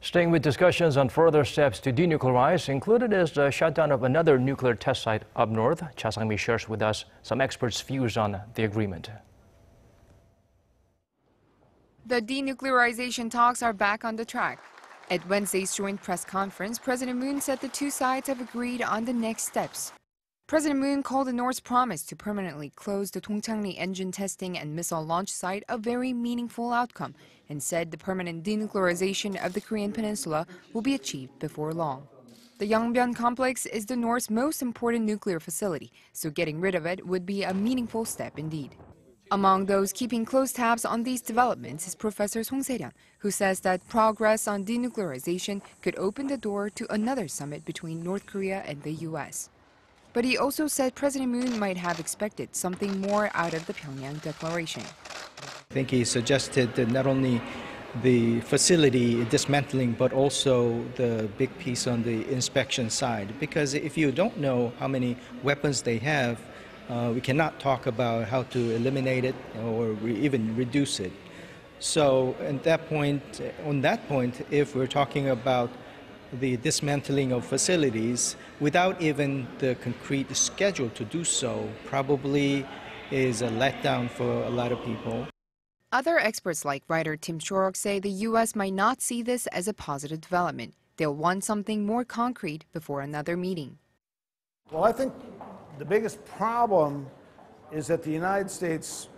Staying with discussions on further steps to denuclearize, included is the shutdown of another nuclear test site up north. Cha Sang-mi shares with us some experts' views on the agreement. The denuclearization talks are back on the track. At Wednesday's joint press conference, President Moon said the two sides have agreed on the next steps. President Moon called the North's promise to permanently close the Dongchang-ri engine testing and missile launch site a very meaningful outcome and said the permanent denuclearization of the Korean Peninsula will be achieved before long. The Yeongbyeon complex is the North's most important nuclear facility, so getting rid of it would be a meaningful step indeed. Among those keeping close tabs on these developments is Professor Song Se-ryun, who says that progress on denuclearization could open the door to another summit between North Korea and the U.S. But he also said President Moon might have expected something more out of the Pyongyang declaration. I think he suggested that not only the facility dismantling, but also the big piece on the inspection side. Because if you don't know how many weapons they have, we cannot talk about how to eliminate it or even reduce it. So at that point, on that point, if we're talking about the dismantling of facilities without even the concrete schedule to do so, probably is a letdown for a lot of people. Other experts like writer Tim Chorok say the U.S. might not see this as a positive development. They'll want something more concrete before another meeting. Well, I think the biggest problem is that the United States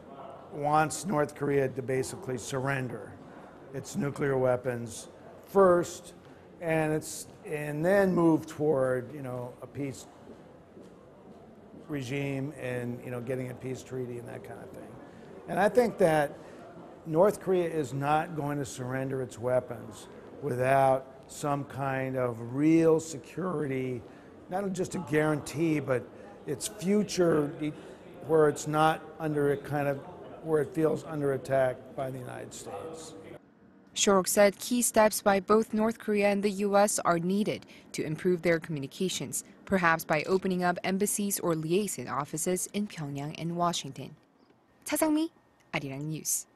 wants North Korea to basically surrender its nuclear weapons first, and then move toward, a peace regime and, getting a peace treaty and that kind of thing. And I think that North Korea is not going to surrender its weapons without some kind of real security, not just a guarantee, but its future where it's not under where it feels under attack by the United States. Chorok said key steps by both North Korea and the U.S. are needed to improve their communications, perhaps by opening up embassies or liaison offices in Pyongyang and Washington. Cha Sang-mi, Arirang News.